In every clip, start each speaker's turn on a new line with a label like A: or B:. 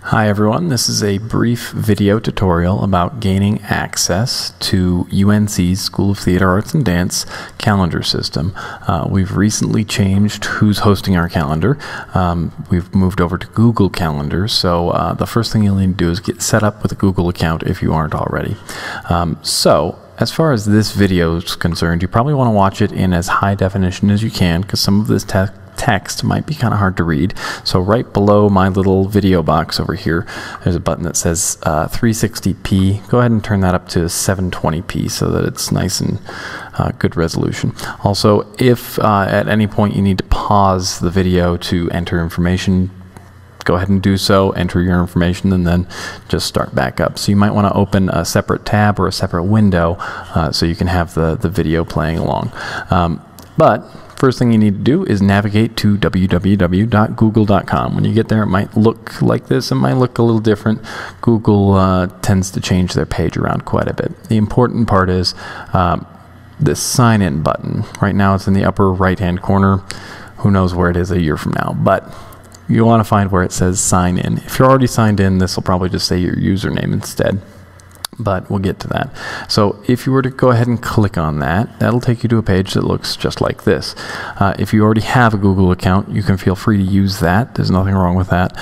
A: Hi everyone, this is a brief video tutorial about gaining access to UNC's School of Theater Arts and Dance calendar system. We've recently changed who's hosting our calendar. We've moved over to Google Calendar, so the first thing you'll need to do is get set up with a Google account if you aren't already. As far as this video is concerned, you probably want to watch it in as high definition as you can because some of this text might be kind of hard to read. So right below my little video box over here, there's a button that says 360p. Go ahead and turn that up to 720p so that it's nice and good resolution. Also, if at any point you need to pause the video to enter information, go ahead and do so, enter your information, and then just start back up. So you might want to open a separate tab or a separate window so you can have the video playing along. But first thing you need to do is navigate to www.google.com. When you get there, it might look like this. It might look a little different. Google tends to change their page around quite a bit. The important part is this sign-in button. Right now it's in the upper right-hand corner. Who knows where it is a year from now, but you want to find where it says sign in. If you're already signed in, this will probably just say your username instead, but we'll get to that. So if you were to go ahead and click on that, that'll take you to a page that looks just like this. If you already have a Google account, you can feel free to use that. There's nothing wrong with that.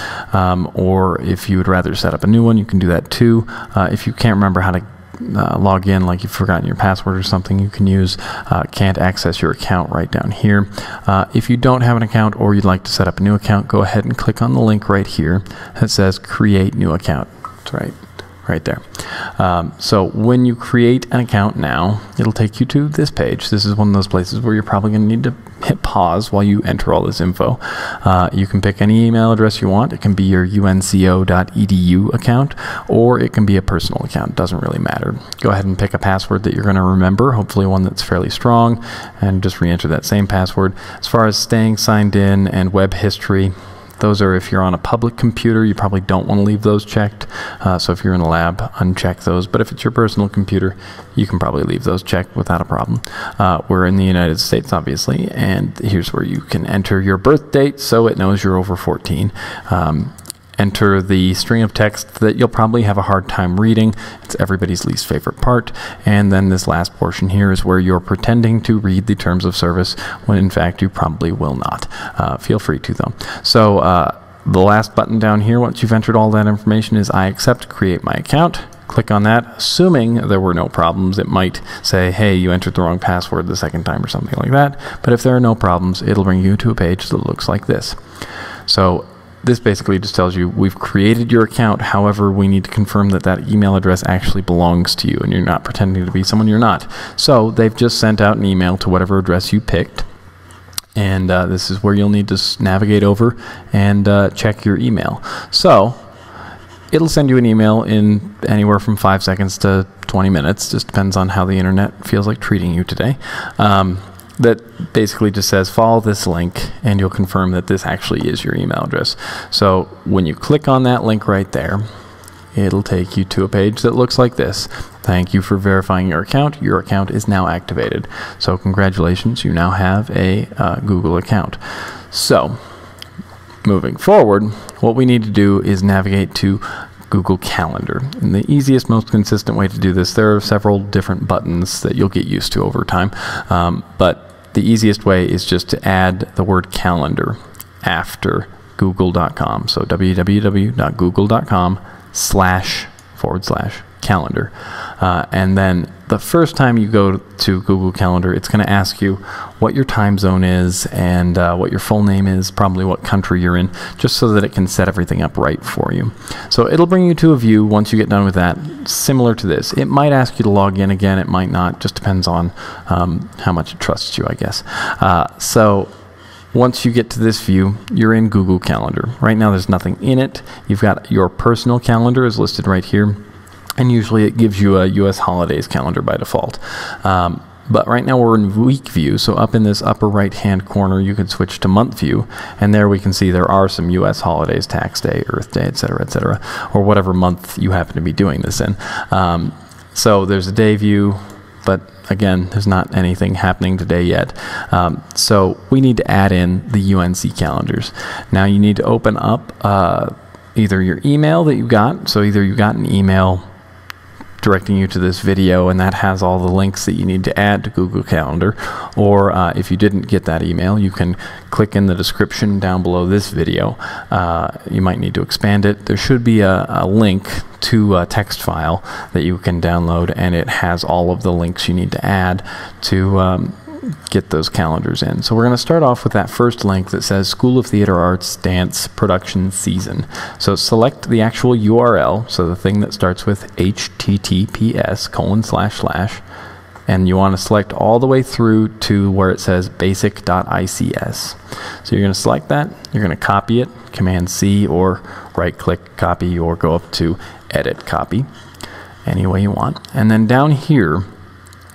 A: Or if you would rather set up a new one, you can do that too. If you can't remember how to log in, like you've forgotten your password or something, you can use can't access your account right down here. If you don't have an account or you'd like to set up a new account, go ahead and click on the link right here that says create new account. It's right there. So when you create an account now, it'll take you to this page. This is one of those places where you're probably going to need to hit pause while you enter all this info. You can pick any email address you want. It can be your unco.edu account, or it can be a personal account. It doesn't really matter. Go ahead and pick a password that you're going to remember, hopefully one that's fairly strong, and just re-enter that same password. As far as staying signed in and web history, those are if you're on a public computer, you probably don't want to leave those checked. So if you're in a lab, uncheck those. But if it's your personal computer, you can probably leave those checked without a problem. We're in the United States, obviously, and here's where you can enter your birth date so it knows you're over 14. Enter the string of text that you'll probably have a hard time reading. It's everybody's least favorite part. And then this last portion here is where you're pretending to read the terms of service when in fact you probably will not. Feel free to though. So the last button down here, once you've entered all that information, is I accept, create my account. Click on that. Assuming there were no problems, it might say, hey, you entered the wrong password the second time or something like that. But if there are no problems, it'll bring you to a page that looks like this. So this basically just tells you we've created your account. However, we need to confirm that that email address actually belongs to you and you're not pretending to be someone you're not. So they've just sent out an email to whatever address you picked. And this is where you'll need to navigate over and check your email. So it'll send you an email in anywhere from 5 seconds to 20 minutes. Just depends on how the internet feels like treating you today. That basically just says follow this link and you'll confirm that this actually is your email address. So when you click on that link right there, it'll take you to a page that looks like this. Thank you for verifying your account. Your account is now activated. So congratulations, you now have a Google account. So moving forward, what we need to do is navigate to Google Calendar. And the easiest, most consistent way to do this, there are several different buttons that you'll get used to over time, but the easiest way is just to add the word calendar after google.com. So www.google.com/calendar. And then the first time you go to Google Calendar, it's going to ask you what your time zone is and what your full name is, probably what country you're in, just so that it can set everything up right for you. So it'll bring you to a view once you get done with that, similar to this. It might ask you to log in again, it might not, just depends on how much it trusts you, I guess. So once you get to this view, you're in Google Calendar. Right now there's nothing in it. You've got your personal calendar is listed right here. And usually it gives you a US holidays calendar by default. But right now we're in week view, so up in this upper right hand corner you can switch to month view, and there we can see there are some US holidays, tax day, Earth Day, etc., or whatever month you happen to be doing this in. So there's a day view, but again, there's not anything happening today yet. So we need to add in the UNC calendars. Now you need to open up either your email that you got, so either you got an email directing you to this video and that has all the links that you need to add to Google Calendar, or if you didn't get that email, you can click in the description down below this video. You might need to expand it. There should be a link to a text file that you can download, and it has all of the links you need to add to get those calendars in. So we're going to start off with that first link that says School of Theater Arts Dance Production Season. So select the actual URL, so the thing that starts with https:// and you want to select all the way through to where it says basic.ics. So you're going to select that, you're going to copy it, Command C, or right click copy, or go up to edit copy, any way you want. And then down here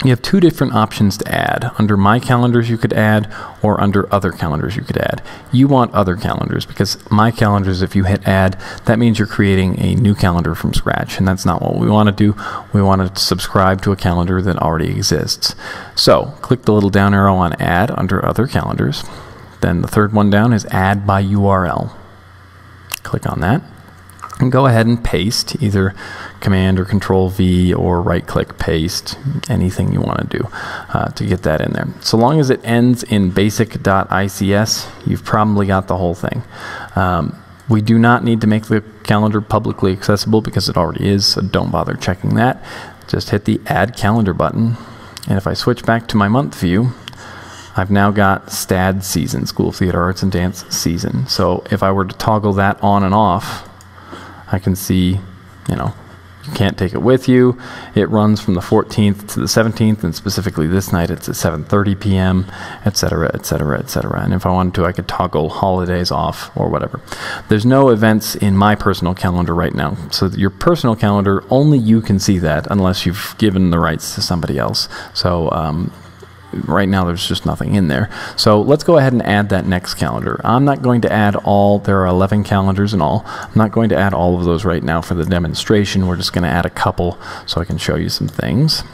A: you have two different options to add. Under My Calendars you could add, or under Other Calendars you could add. You want Other Calendars because My Calendars, if you hit add, that means you're creating a new calendar from scratch, and that's not what we want to do. We want to subscribe to a calendar that already exists. So click the little down arrow on Add under Other Calendars. Then the third one down is Add by URL. Click on that and go ahead and paste, either Command or Control V, or right click paste, anything you want to do to get that in there. So long as it ends in basic.ics, you've probably got the whole thing. We do not need to make the calendar publicly accessible because it already is, so don't bother checking that. Just hit the Add Calendar button, and if I switch back to my month view, I've now got STAD season, School of Theater Arts and Dance season. So if I were to toggle that on and off, I can see, you can't take it with you. It runs from the 14th to the 17th, and specifically this night it's at 7:30 p.m., etc., etc., etc. And if I wanted to, I could toggle holidays off or whatever. There's no events in my personal calendar right now. So your personal calendar, only you can see that unless you've given the rights to somebody else. So right now there's just nothing in there. So let's go ahead and add that next calendar. I'm not going to add all, there are 11 calendars in all. I'm not going to add all of those right now for the demonstration. We're just going to add a couple so I can show you some things.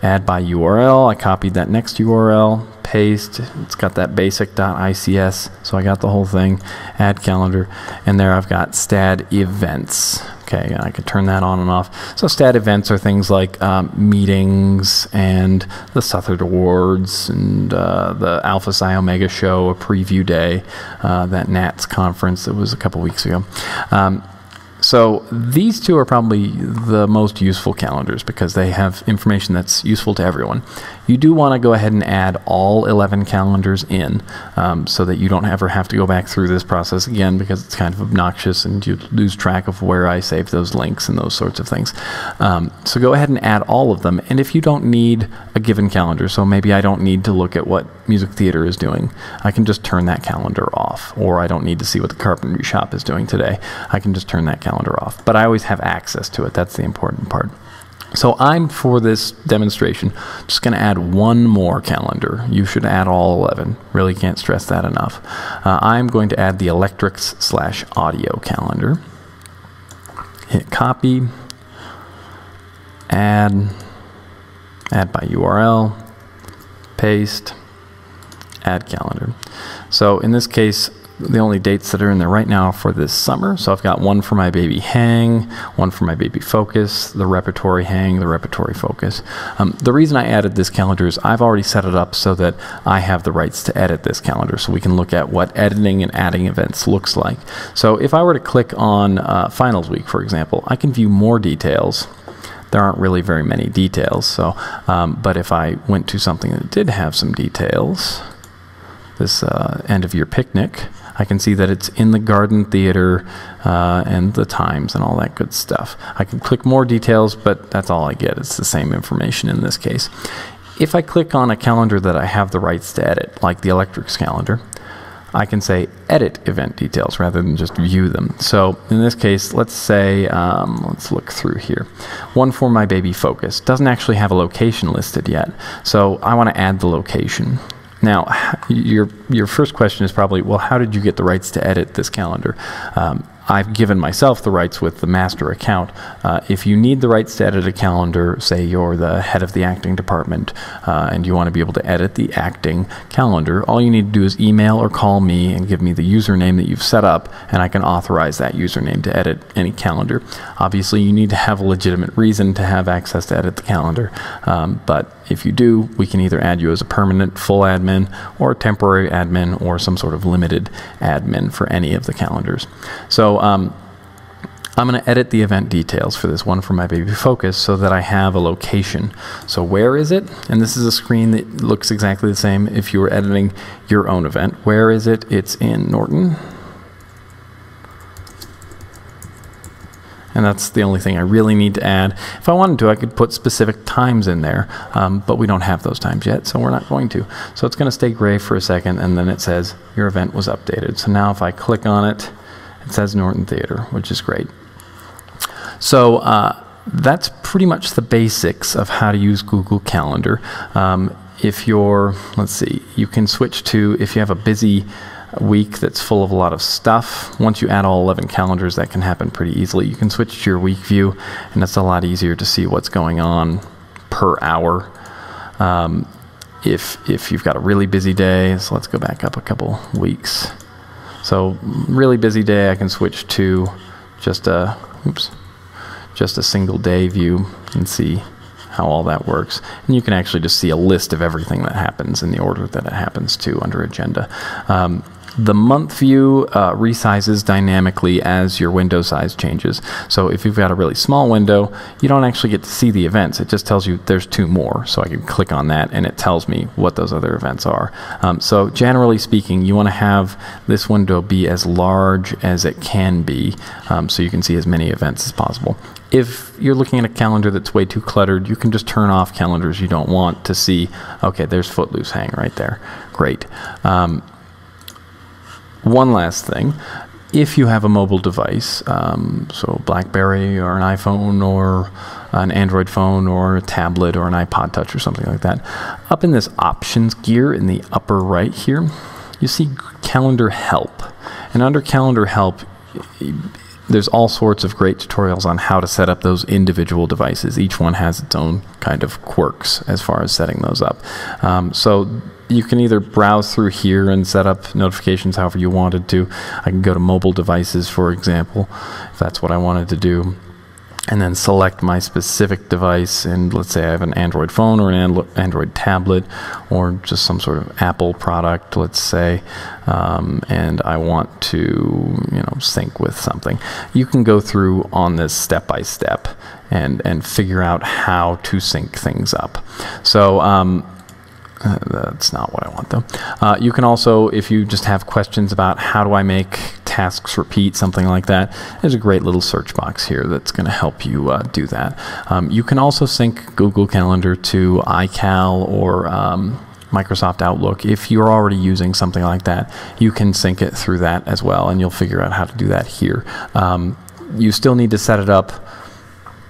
A: Add by URL, I copied that next URL, paste, it's got that basic.ics, so I got the whole thing. Add calendar, and there I've got STAD events. Okay, and I can turn that on and off. So STAD events are things like meetings and the Southard Awards and the Alpha Psi Omega show, a preview day, that NATS conference that was a couple weeks ago. So these two are probably the most useful calendars because they have information that's useful to everyone. You do want to go ahead and add all 11 calendars in so that you don't ever have to go back through this process again, because it's kind of obnoxious and you lose track of where I save those links and those sorts of things. So go ahead and add all of them. And if you don't need a given calendar, so maybe I don't need to look at what music theater is doing, I can just turn that calendar off. Or I don't need to see what the carpentry shop is doing today, I can just turn that calendar off. But I always have access to it. That's the important part. So I'm, for this demonstration, just going to add one more calendar. You should add all 11. Really can't stress that enough. I'm going to add the electrics/audio calendar. Hit copy, add by URL, paste, add calendar. So in this case, the only dates that are in there right now are for this summer. So I've got one for my baby hang, one for my baby focus, the repertory hang, the repertory focus. The reason I added this calendar is I've already set it up so that I have the rights to edit this calendar, so we can look at what editing and adding events looks like. So if I were to click on finals week, for example, I can view more details. There aren't really very many details, so but if I went to something that did have some details, this end of year picnic, I can see that it's in the Garden Theater and the times and all that good stuff. I can click more details, but that's all I get. It's the same information in this case. If I click on a calendar that I have the rights to edit, like the Electrics calendar, I can say edit event details rather than just view them. So in this case, let's say, let's look through here. One for my baby focus doesn't actually have a location listed yet, so I want to add the location. Now, your first question is probably, well, how did you get the rights to edit this calendar? I've given myself the rights with the master account. If you need the rights to edit a calendar, say you're the head of the acting department, and you want to be able to edit the acting calendar, all you need to do is email or call me and give me the username that you've set up, and I can authorize that username to edit any calendar. Obviously, you need to have a legitimate reason to have access to edit the calendar, but if you do, we can either add you as a permanent full admin or a temporary admin or some sort of limited admin for any of the calendars. So I'm going to edit the event details for this one for my baby focus so that I have a location. So where is it? And this is a screen that looks exactly the same if you were editing your own event. Where is it? It's in Norton. And that's the only thing I really need to add. If I wanted to, I could put specific times in there, but we don't have those times yet, so we're not going to. So it's going to stay gray for a second, and then it says your event was updated. So now if I click on it, it says Norton Theater, which is great. So that's pretty much the basics of how to use Google Calendar. If you're, let's see, you can switch to, if you have a busy week that's full of a lot of stuff, once you add all 11 calendars, that can happen pretty easily. You can switch to your week view, and it's a lot easier to see what's going on per hour. If you've got a really busy day, so let's go back up a couple weeks. So really busy day, I can switch to just a single day view and see how all that works. And you can actually just see a list of everything that happens in the order that it happens to under agenda. The month view resizes dynamically as your window size changes. So if you've got a really small window, you don't actually get to see the events. It just tells you there's 2 more. So I can click on that and it tells me what those other events are. So generally speaking, you want to have this window be as large as it can be, so you can see as many events as possible. If you're looking at a calendar that's way too cluttered, you can just turn off calendars you don't want to see. Okay, there's Footloose hang right there. Great. One last thing, if you have a mobile device, so BlackBerry or an iPhone or an Android phone or a tablet or an iPod Touch or something like that, up in this options gear in the upper right here, you see Calendar Help. And under Calendar Help, there's all sorts of great tutorials on how to set up those individual devices. Each one has its own kind of quirks as far as setting those up. So you can either browse through here and set up notifications however you wanted to. I can go to mobile devices, for example, if that's what I wanted to do, and then select my specific device. And let's say I have an Android phone or an Android tablet or just some sort of Apple product, let's say, and I want to, sync with something. You can go through on this step by step and figure out how to sync things up. So that's not what I want, though. You can also, if you just have questions about how do I make tasks repeat, something like that, there's a great little search box here that's going to help you do that. You can also sync Google Calendar to iCal or Microsoft Outlook. If you're already using something like that, you can sync it through that as well, and you'll figure out how to do that here. You still need to set it up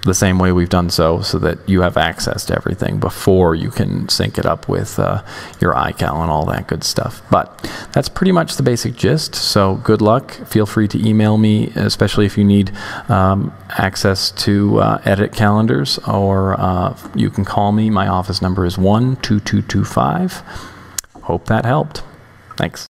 A: the same way we've done so that you have access to everything before you can sync it up with your iCal and all that good stuff. But that's pretty much the basic gist, so good luck. Feel free to email me, especially if you need access to edit calendars, or you can call me. My office number is 1-2225. Hope that helped. Thanks.